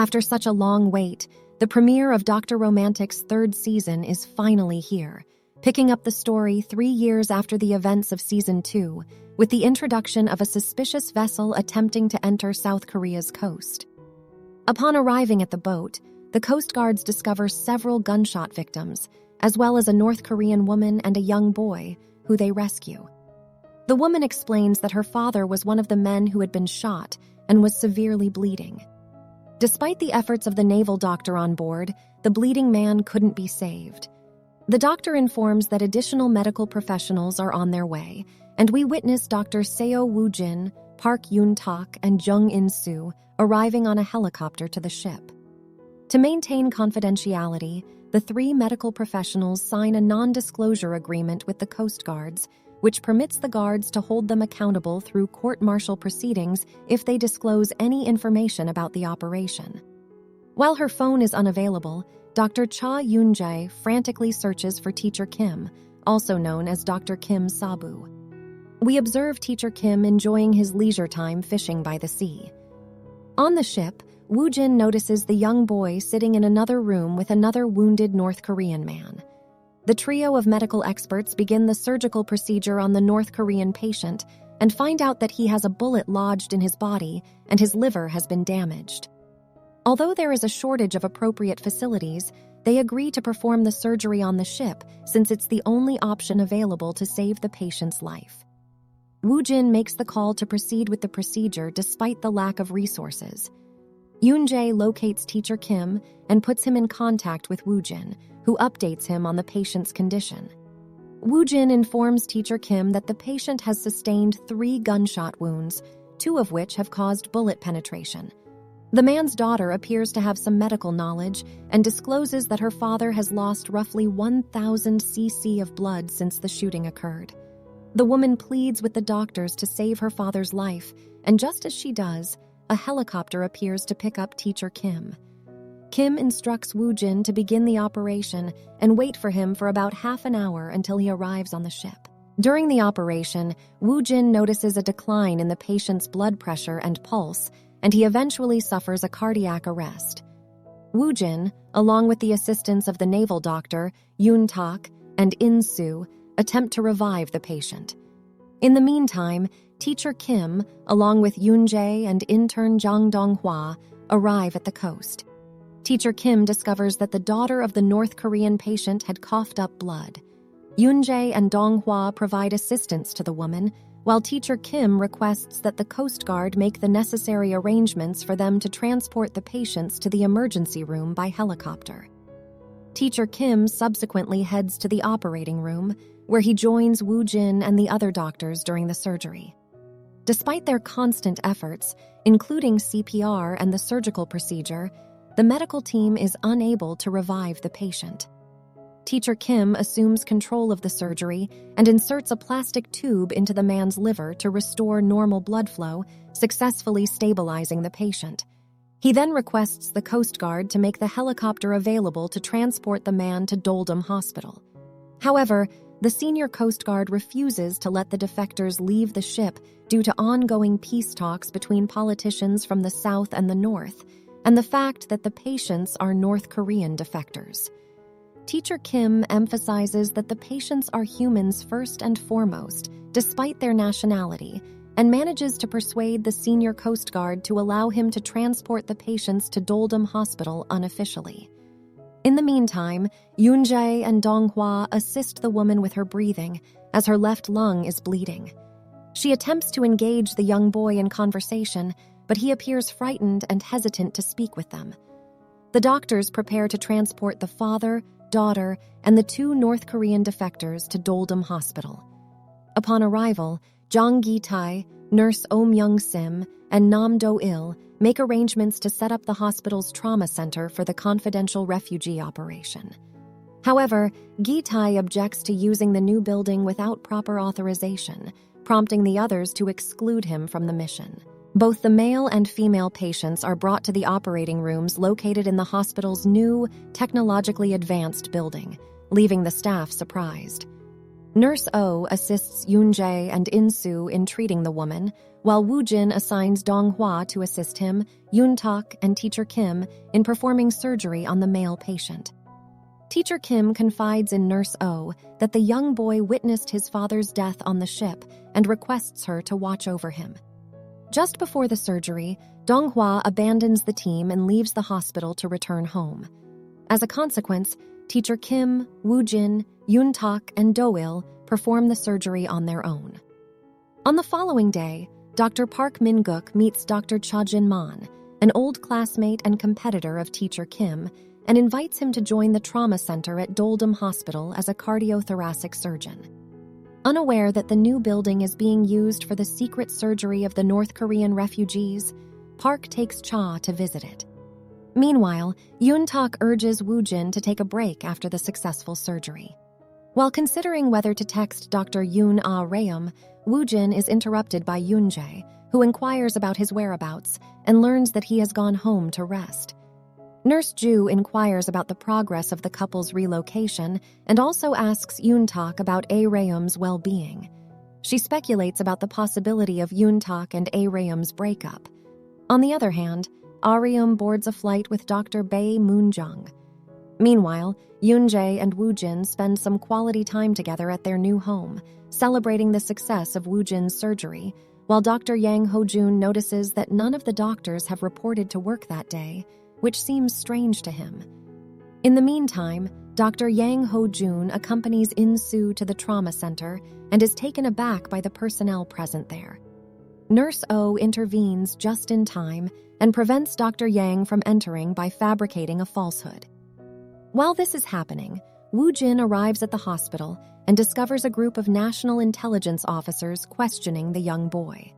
After such a long wait, the premiere of Dr. Romantic's third season is finally here, picking up the story 3 years after the events of Season 2, with the introduction of a suspicious vessel attempting to enter South Korea's coast. Upon arriving at the boat, the Coast Guards discover several gunshot victims, as well as a North Korean woman and a young boy, who they rescue. The woman explains that her father was one of the men who had been shot and was severely bleeding. Despite the efforts of the naval doctor on board, the bleeding man couldn't be saved. The doctor informs that additional medical professionals are on their way, and we witness Dr. Seo Woo-jin, Park Yoon-tak, and Jung In-soo arriving on a helicopter to the ship. To maintain confidentiality, the 3 medical professionals sign a non-disclosure agreement with the Coast Guards, which permits the guards to hold them accountable through court-martial proceedings if they disclose any information about the operation. While her phone is unavailable, Dr. Cha Yoon-jae frantically searches for Teacher Kim, also known as Dr. Kim Sabu. We observe Teacher Kim enjoying his leisure time fishing by the sea. On the ship, Woo-jin notices the young boy sitting in another room with another wounded North Korean man. The trio of medical experts begin the surgical procedure on the North Korean patient and find out that he has a bullet lodged in his body and his liver has been damaged. Although there is a shortage of appropriate facilities, they agree to perform the surgery on the ship since it's the only option available to save the patient's life. Woo-jin makes the call to proceed with the procedure despite the lack of resources. Yoon-jae locates Teacher Kim and puts him in contact with Woo-jin, who updates him on the patient's condition. Woo-jin informs Teacher Kim that the patient has sustained 3 gunshot wounds, 2 of which have caused bullet penetration. The man's daughter appears to have some medical knowledge and discloses that her father has lost roughly 1,000 cc of blood since the shooting occurred. The woman pleads with the doctors to save her father's life, and just as she does, a helicopter appears to pick up Teacher Kim. Kim instructs Woo-jin to begin the operation and wait for him for about half an hour until he arrives on the ship. During the operation, Woo-jin notices a decline in the patient's blood pressure and pulse, and he eventually suffers a cardiac arrest. Woo-jin, along with the assistance of the naval doctor, Yoon-tak, and In-soo, attempt to revive the patient. In the meantime, Teacher Kim, along with Yoon-jae and intern Jang Dong-hwa, arrive at the coast. Teacher Kim discovers that the daughter of the North Korean patient had coughed up blood. Yoon-jae and Dong-hwa provide assistance to the woman, while Teacher Kim requests that the Coast Guard make the necessary arrangements for them to transport the patients to the emergency room by helicopter. Teacher Kim subsequently heads to the operating room, where he joins Woo-jin and the other doctors during the surgery. Despite their constant efforts, including CPR and the surgical procedure, the medical team is unable to revive the patient. Teacher Kim assumes control of the surgery and inserts a plastic tube into the man's liver to restore normal blood flow, successfully stabilizing the patient. He then requests the Coast Guard to make the helicopter available to transport the man to Doldum Hospital. However, the senior Coast Guard refuses to let the defectors leave the ship due to ongoing peace talks between politicians from the South and the North, and the fact that the patients are North Korean defectors. Teacher Kim emphasizes that the patients are humans first and foremost, despite their nationality, and manages to persuade the senior Coast Guard to allow him to transport the patients to Doldum Hospital unofficially. In the meantime, Yoon-jae and Dong-hwa assist the woman with her breathing, as her left lung is bleeding. She attempts to engage the young boy in conversation, but he appears frightened and hesitant to speak with them. The doctors prepare to transport the father, daughter, and the 2 North Korean defectors to Doldum Hospital. Upon arrival, Jang Gi-tae, nurse Oh Myung-sim, and Nam Do-il make arrangements to set up the hospital's trauma center for the confidential refugee operation. However, Gi-tae objects to using the new building without proper authorization, prompting the others to exclude him from the mission. Both the male and female patients are brought to the operating rooms located in the hospital's new, technologically advanced building, leaving the staff surprised. Nurse O assists Yoon-jae and In-soo in treating the woman, while Woo-jin assigns Dong-hwa to assist him, Yoon-tak, and Teacher Kim in performing surgery on the male patient. Teacher Kim confides in Nurse O that the young boy witnessed his father's death on the ship and requests her to watch over him. Just before the surgery, Dong-hwa abandons the team and leaves the hospital to return home. As a consequence, Teacher Kim, Woo-jin, Yoon-tak, and Do-il perform the surgery on their own. On the following day, Dr. Park Min-guk meets Dr. Cha Jin-man, an old classmate and competitor of Teacher Kim, and invites him to join the trauma center at Doldum Hospital as a cardiothoracic surgeon. Unaware that the new building is being used for the secret surgery of the North Korean refugees, Park takes Cha to visit it. Meanwhile, Yoon-tak urges Woo-jin to take a break after the successful surgery. While considering whether to text Dr. Yoon-ah Rayum, Woo-jin is interrupted by Yoon-jae, who inquires about his whereabouts and learns that he has gone home to rest. Nurse Ju inquires about the progress of the couple's relocation and also asks Yoon-tak about A. Rayum's well-being. She speculates about the possibility of Yoon-tak and A. Rayum's breakup. On the other hand, Aryum boards a flight with Dr. Bae Moon-jung. Meanwhile, Yoon-jae and Woo-jin spend some quality time together at their new home, celebrating the success of Woo-jin's surgery, while Dr. Yang Ho-jun notices that none of the doctors have reported to work that day, which seems strange to him. In the meantime, Dr. Yang Ho-jun accompanies In-soo to the trauma center and is taken aback by the personnel present there. Nurse O intervenes just in time and prevents Dr. Yang from entering by fabricating a falsehood. While this is happening, Woo-jin arrives at the hospital and discovers a group of national intelligence officers questioning the young boy.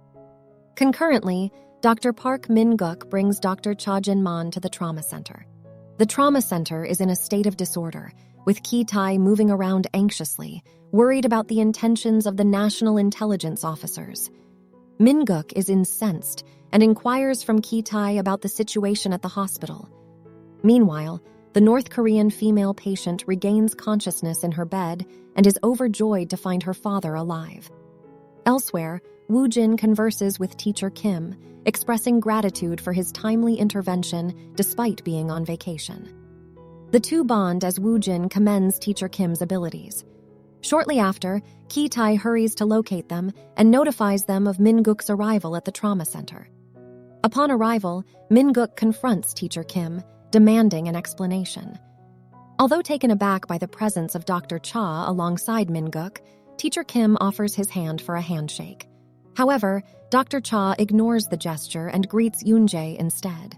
Concurrently, Dr. Park Min-guk brings Dr. Cha Jin-man to the trauma center. The trauma center is in a state of disorder, with Ki-tae moving around anxiously, worried about the intentions of the national intelligence officers. Min-guk is incensed and inquires from Ki-tae about the situation at the hospital. Meanwhile, the North Korean female patient regains consciousness in her bed and is overjoyed to find her father alive. Elsewhere, Woo-jin converses with Teacher Kim, expressing gratitude for his timely intervention despite being on vacation. The two bond as Woo-jin commends Teacher Kim's abilities. Shortly after, Ki-tae hurries to locate them and notifies them of Min-guk's arrival at the trauma center. Upon arrival, Min-guk confronts Teacher Kim, demanding an explanation. Although taken aback by the presence of Dr. Cha alongside Min-guk, Teacher Kim offers his hand for a handshake. However, Dr. Cha ignores the gesture and greets Yoon-jae instead.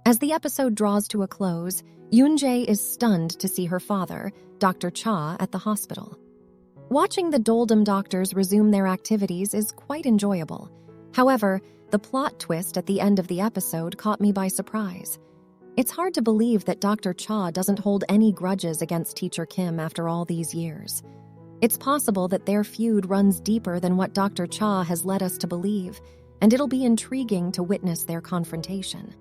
As the episode draws to a close, Yoon-jae is stunned to see her father, Dr. Cha, at the hospital. Watching the Doldum doctors resume their activities is quite enjoyable. However, the plot twist at the end of the episode caught me by surprise. It's hard to believe that Dr. Cha doesn't hold any grudges against Teacher Kim after all these years. It's possible that their feud runs deeper than what Dr. Cha has led us to believe, and it'll be intriguing to witness their confrontation.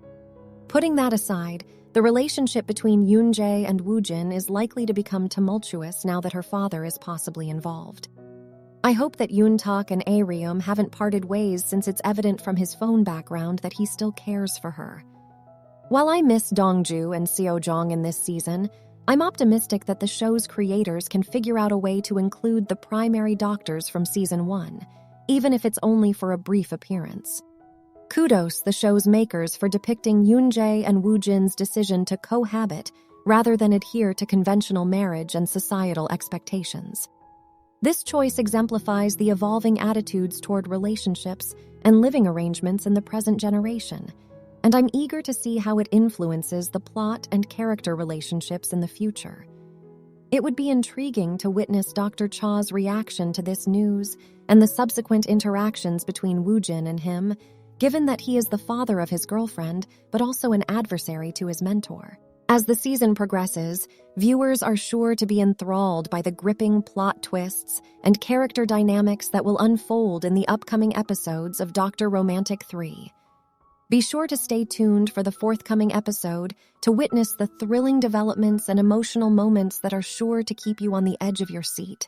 Putting that aside, the relationship between Yoon-jae and Woo-jin is likely to become tumultuous now that her father is possibly involved. I hope that Yoon-tak and Aryum haven't parted ways, since it's evident from his phone background that he still cares for her. While I miss Dongju and Seo-jong in this season, I'm optimistic that the show's creators can figure out a way to include the primary doctors from Season 1, even if it's only for a brief appearance. Kudos the show's makers for depicting Yoon-jae and Woo-jin's decision to cohabit rather than adhere to conventional marriage and societal expectations. This choice exemplifies the evolving attitudes toward relationships and living arrangements in the present generation, and I'm eager to see how it influences the plot and character relationships in the future. It would be intriguing to witness Dr. Cha's reaction to this news and the subsequent interactions between Woo-jin and him, given that he is the father of his girlfriend, but also an adversary to his mentor. As the season progresses, viewers are sure to be enthralled by the gripping plot twists and character dynamics that will unfold in the upcoming episodes of Dr. Romantic 3. Be sure to stay tuned for the forthcoming episode to witness the thrilling developments and emotional moments that are sure to keep you on the edge of your seat.